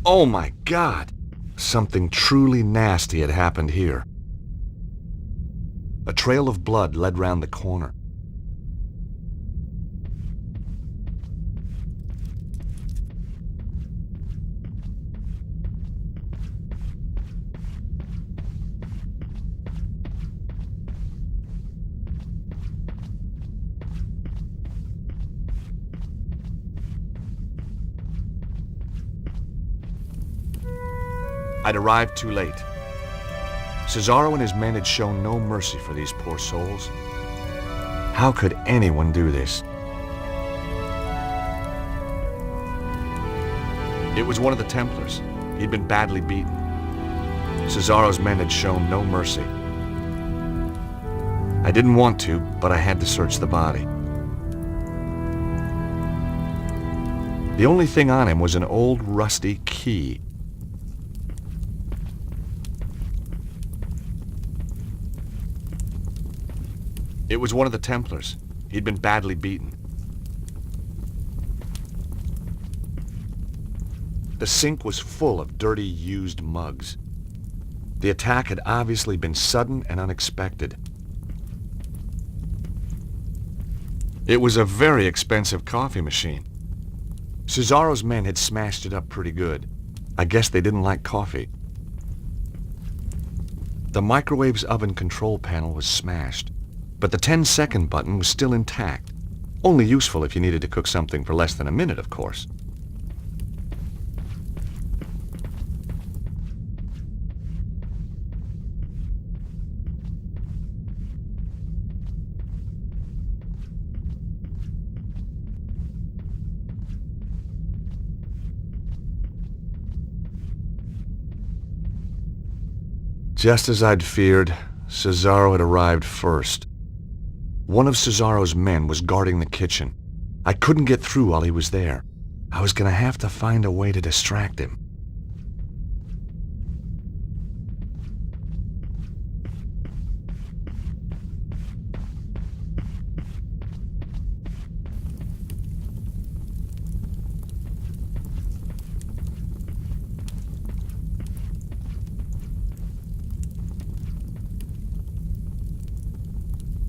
Oh my God! Something truly nasty had happened here. A trail of blood led round the corner. I'd arrived too late. Cesaro and his men had shown no mercy for these poor souls. How could anyone do this? It was one of the Templars. He'd been badly beaten. Cesaro's men had shown no mercy. I didn't want to, but I had to search the body. The only thing on him was an old rusty key. It was one of the Templars. He'd been badly beaten. The sink was full of dirty, used mugs. The attack had obviously been sudden and unexpected. It was a very expensive coffee machine. Cesaro's men had smashed it up pretty good. I guess they didn't like coffee. The microwave's oven control panel was smashed, but the 10-second button was still intact. Only useful if you needed to cook something for less than a minute, of course. Just as I'd feared, Cesaro had arrived first. One of Cesaro's men was guarding the kitchen. I couldn't get through while he was there. I was gonna have to find a way to distract him.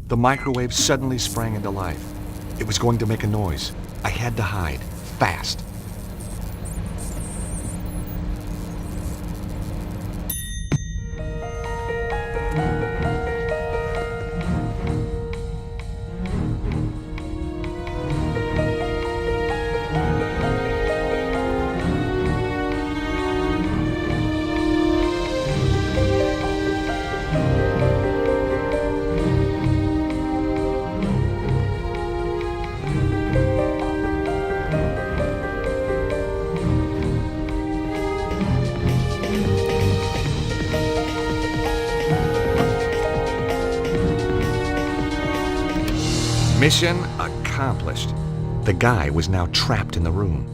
The microwave suddenly sprang into life. It was going to make a noise. I had to hide, fast. Mission accomplished. The guy was now trapped in the room.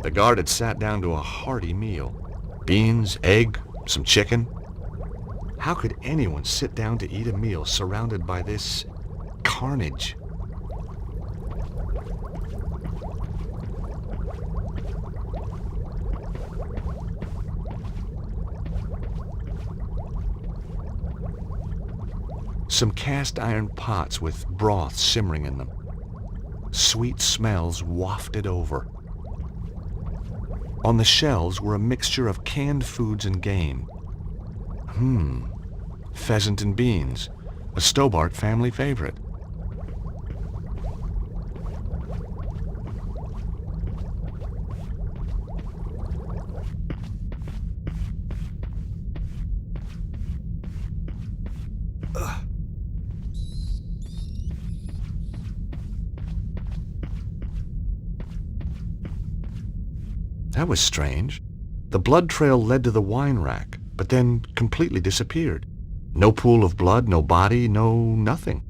The guard had sat down to a hearty meal. Beans, egg, some chicken. How could anyone sit down to eat a meal surrounded by this carnage? Some cast iron pots with broth simmering in them. Sweet smells wafted over. On the shelves were a mixture of canned foods and game. Pheasant and beans, a Stobart family favorite. That was strange. The blood trail led to the wine rack, but then completely disappeared. No pool of blood, no body, no nothing.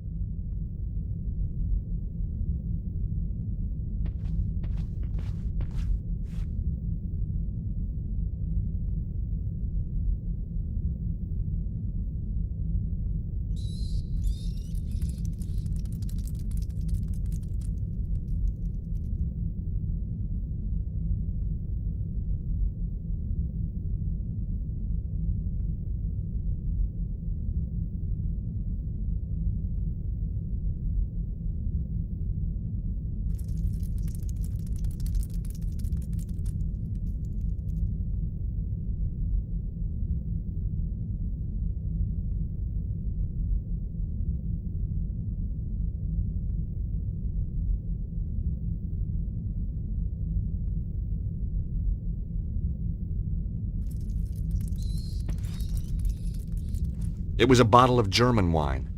It was a bottle of German wine,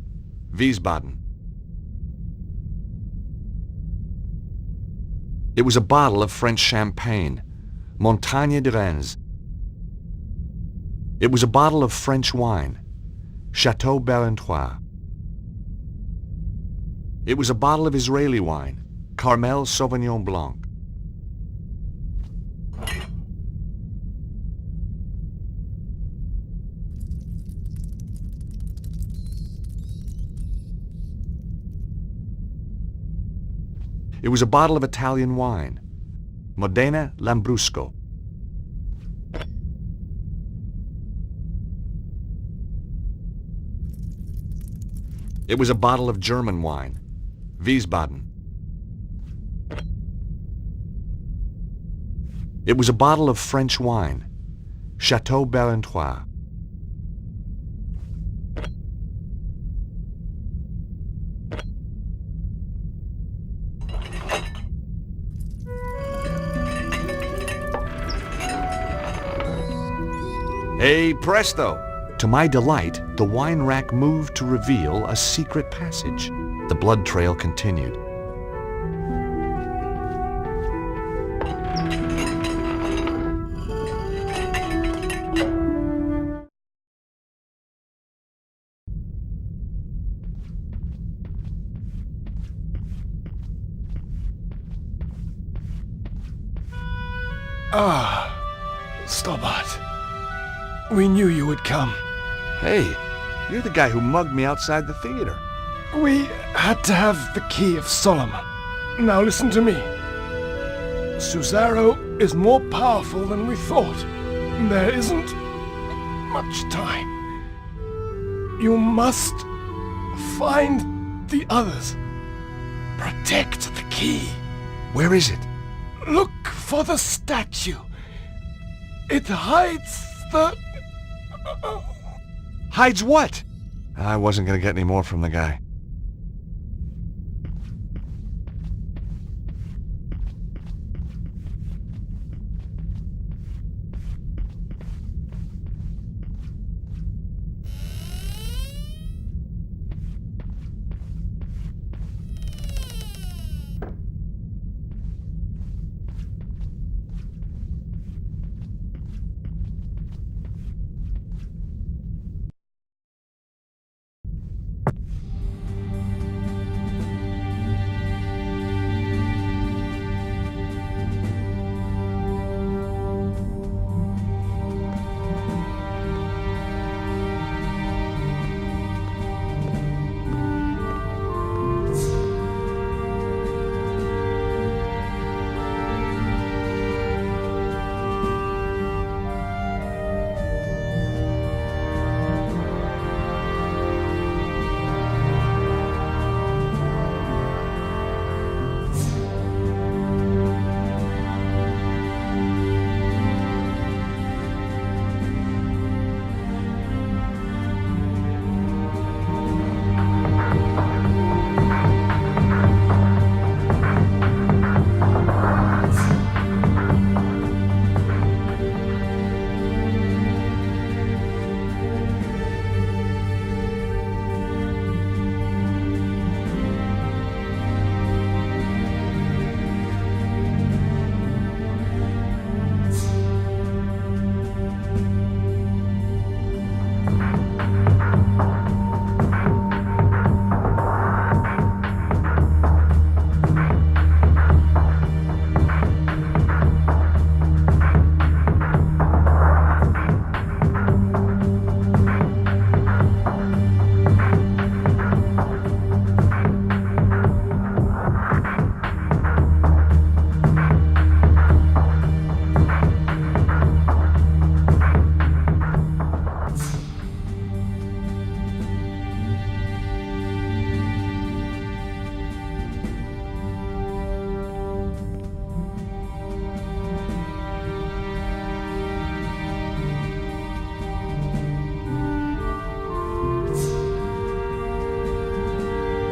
Wiesbaden. It was a bottle of French champagne, Montagne de Reims. It was a bottle of French wine, Chateau Berentois. It was a bottle of Israeli wine, Carmel Sauvignon Blanc. It was a bottle of Italian wine, Modena Lambrusco. It was a bottle of German wine, Wiesbaden. It was a bottle of French wine, Chateau Berentois. Hey, presto! To my delight, the wine rack moved to reveal a secret passage. The blood trail continued. Ah, Stobbart. We knew you would come. Hey, you're the guy who mugged me outside the theater. We had to have the key of Solomon. Now listen to me. Cesaro is more powerful than we thought. There isn't much time. You must find the others. Protect the key. Where is it? Look for the statue. It hides the... Hides what? I wasn't gonna get any more from the guy.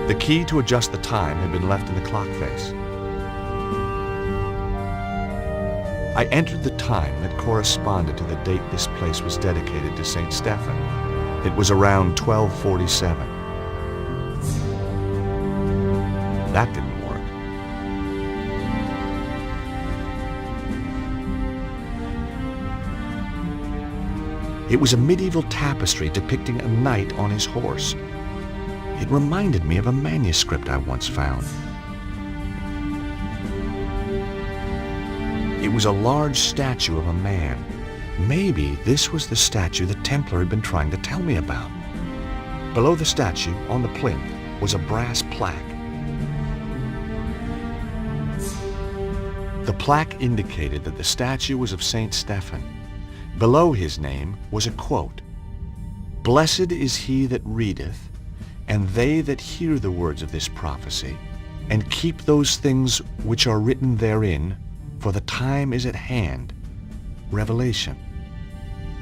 The key to adjust the time had been left in the clock face. I entered the time that corresponded to the date this place was dedicated to St. Stephen. It was around 1247. That didn't work. It was a medieval tapestry depicting a knight on his horse. It reminded me of a manuscript I once found. It was a large statue of a man. Maybe this was the statue the Templar had been trying to tell me about. Below the statue, on the plinth, was a brass plaque. The plaque indicated that the statue was of Saint Stephen. Below his name was a quote, "Blessed is he that readeth, and they that hear the words of this prophecy, and keep those things which are written therein, for the time is at hand." Revelation.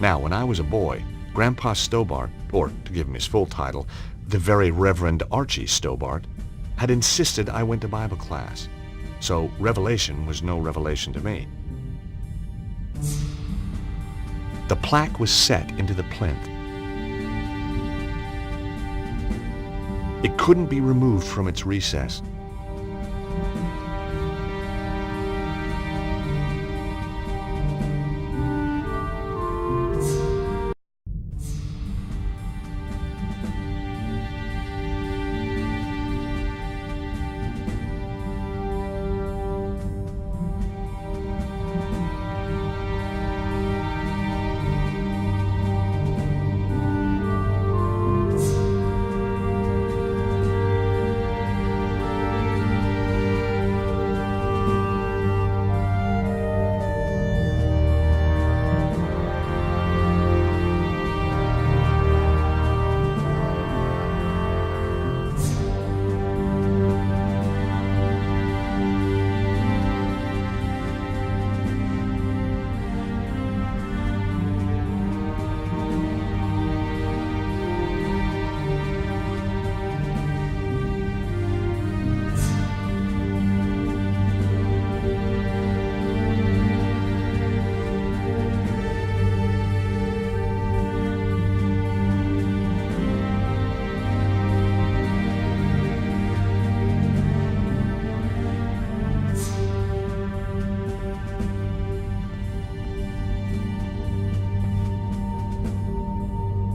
Now, when I was a boy, Grandpa Stobart, or to give him his full title, the Very Reverend Archie Stobart, had insisted I went to Bible class. So Revelation was no revelation to me. The plaque was set into the plinth. It couldn't be removed from its recess.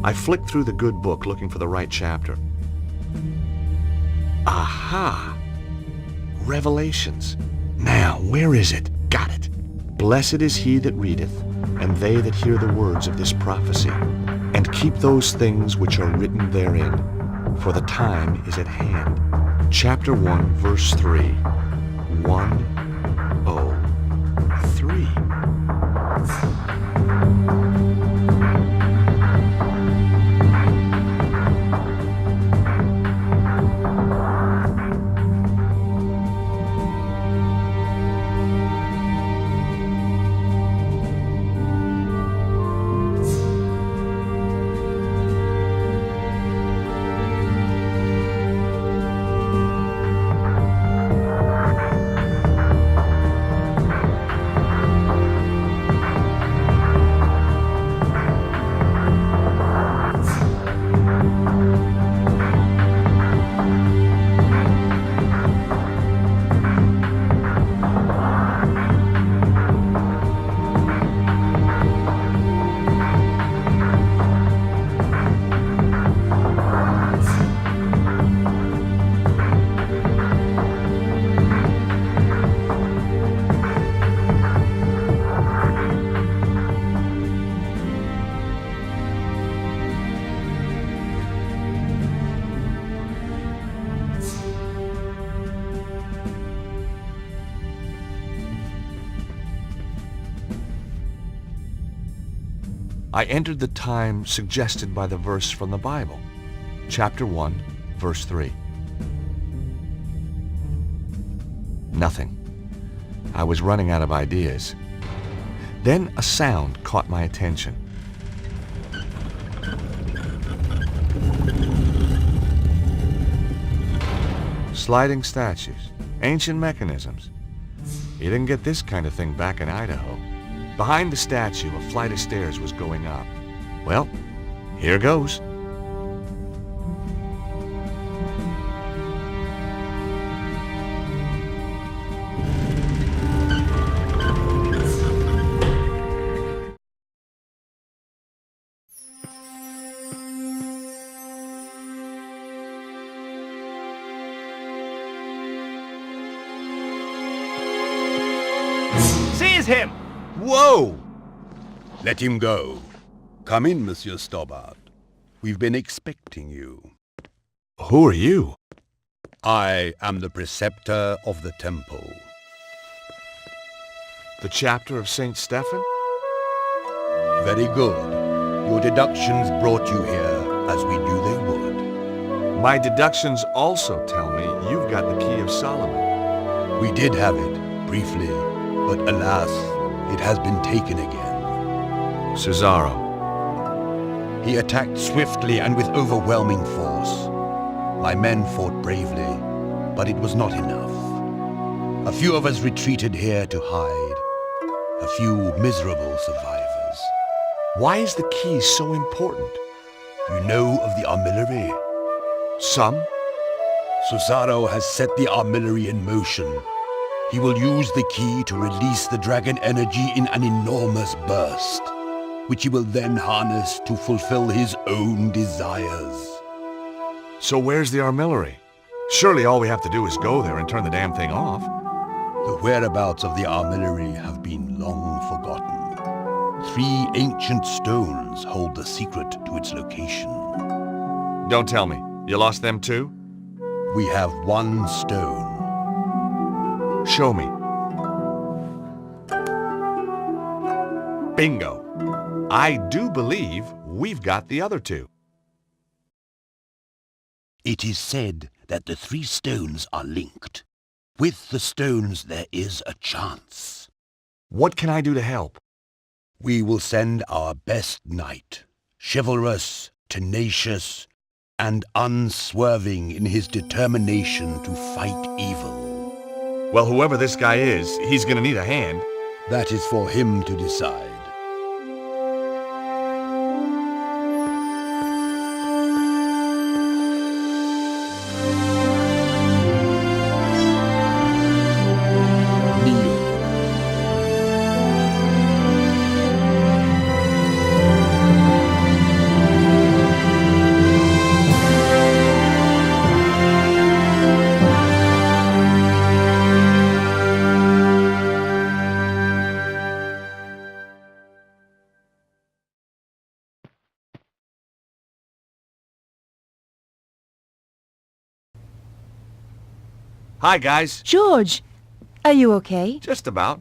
I flicked through the good book looking for the right chapter. Aha! Revelations. Now, where is it? Got it. Blessed is he that readeth, and they that hear the words of this prophecy, and keep those things which are written therein, for the time is at hand. Chapter 1, verse 3. 103. I entered the time suggested by the verse from the Bible, chapter 1, verse 3. Nothing. I was running out of ideas. Then a sound caught my attention. Sliding statues, ancient mechanisms. You didn't get this kind of thing back in Idaho. Behind the statue, a flight of stairs was going up. Well, here goes. is him! Whoa! Let him go. Come in, Monsieur Stobbart. We've been expecting you. Who are you? I am the preceptor of the temple. The chapter of St. Stephen? Very good. Your deductions brought you here, as we knew they would. My deductions also tell me you've got the Key of Solomon. We did have it, briefly, but alas, it has been taken again. Cesaro. He attacked swiftly and with overwhelming force. My men fought bravely, but it was not enough. A few of us retreated here to hide. A few miserable survivors. Why is the key so important? You know of the armillary? Some? Cesaro has set the armillary in motion. He will use the key to release the dragon energy in an enormous burst, which he will then harness to fulfill his own desires. So where's the armillary? Surely all we have to do is go there and turn the damn thing off. The whereabouts of the armillary have been long forgotten. 3 ancient stones hold the secret to its location. Don't tell me. You lost them too? We have 1 stone. Show me. Bingo. I do believe we've got the other 2. It is said that the 3 stones are linked. With the stones there is a chance. What can I do to help? We will send our best knight, chivalrous, tenacious, and unswerving in his determination to fight evil. Well, whoever this guy is, he's gonna need a hand. That is for him to decide. Hi, guys. George, are you okay? Just about.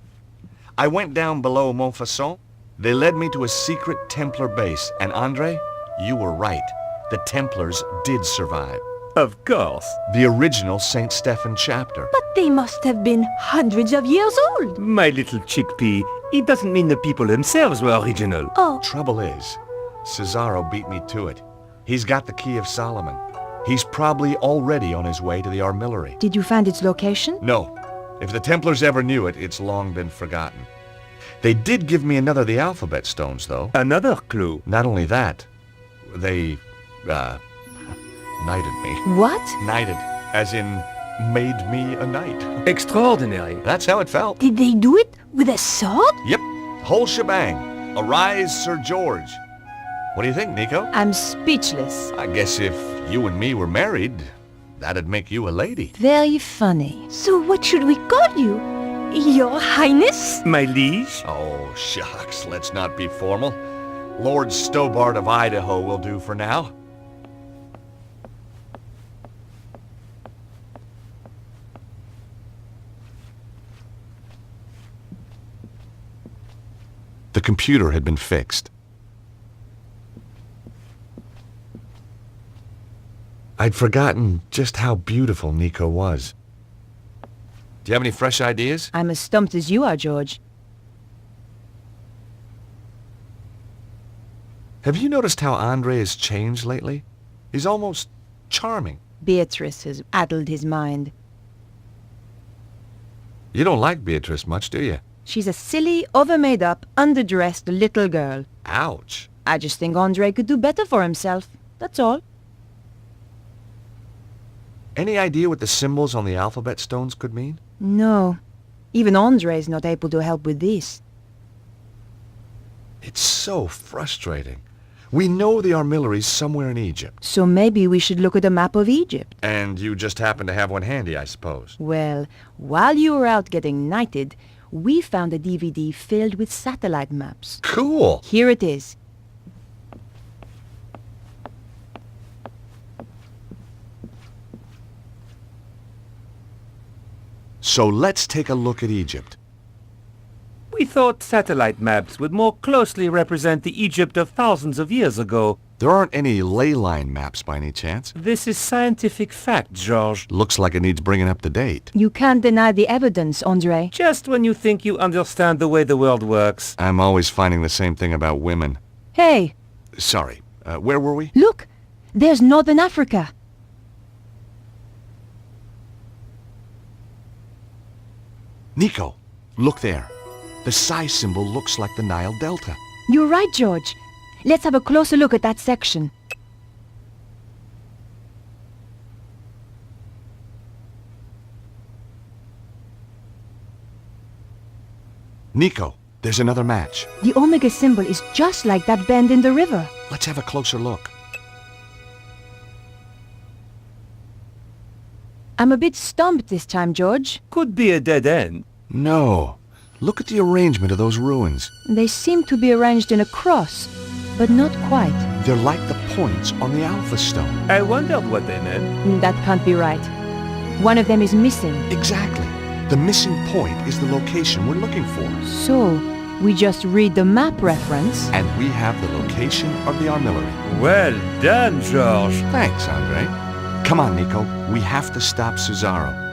I went down below Montfaucon. They led me to a secret Templar base, and Andre, you were right. The Templars did survive. Of course. The original St. Stephen chapter. But they must have been hundreds of years old. My little chickpea, it doesn't mean the people themselves were original. Oh, Trouble is, Cesaro beat me to it. He's got the Key of Solomon. He's probably already on his way to the armillary. did you find its location? No. If the Templars ever knew it, it's long been forgotten. They did give me another of the alphabet stones, though. Another clue. Not only that, they, knighted me. What? Knighted, as in made me a knight. Extraordinary. That's how it felt. Did they do it with a sword? Yep, whole shebang. Arise, Sir George. What do you think, Nico? I'm speechless. I guess if you and me were married, that'd make you a lady. Very funny. So what should we call you? Your Highness? My liege? Oh, shucks, let's not be formal. Lord Stobbart of Idaho will do for now. The computer had been fixed. I'd forgotten just how beautiful Nico was. Do you have any fresh ideas? I'm as stumped as you are, George. Have you noticed how Andre has changed lately? He's almost charming. Beatrice has addled his mind. You don't like Beatrice much, do you? She's a silly, over-made-up, underdressed little girl. Ouch. I just think Andre could do better for himself. That's all. Any idea what the symbols on the alphabet stones could mean? No. Even Andre's not able to help with this. It's so frustrating. We know the armillary's somewhere in Egypt. So maybe we should look at a map of Egypt. And you just happen to have one handy, I suppose. Well, while you were out getting knighted, we found a DVD filled with satellite maps. Cool. Here it is. So let's take a look at Egypt. We thought satellite maps would more closely represent the Egypt of thousands of years ago. There aren't any ley line maps by any chance. This is scientific fact, George. Looks like it needs bringing up to date. You can't deny the evidence, Andre. Just when you think you understand the way the world works. I'm always finding the same thing about women. Hey, Sorry, where were we? look! There's Northern Africa. Nico, look there. The psi symbol looks like the Nile Delta. You're right, George. Let's have a closer look at that section. Nico, there's another match. The omega symbol is just like that bend in the river. Let's have a closer look. I'm a bit stumped this time, George. Could be a dead end. No. Look at the arrangement of those ruins. They seem to be arranged in a cross, but not quite. They're like the points on the Alpha Stone. I wondered what they meant. That can't be right. One of them is missing. Exactly. The missing point is the location we're looking for. So, we just read the map reference. And we have the location of the armillary. Well done, George. Thanks, Andre. Come on, Nico. We have to stop Cesaro.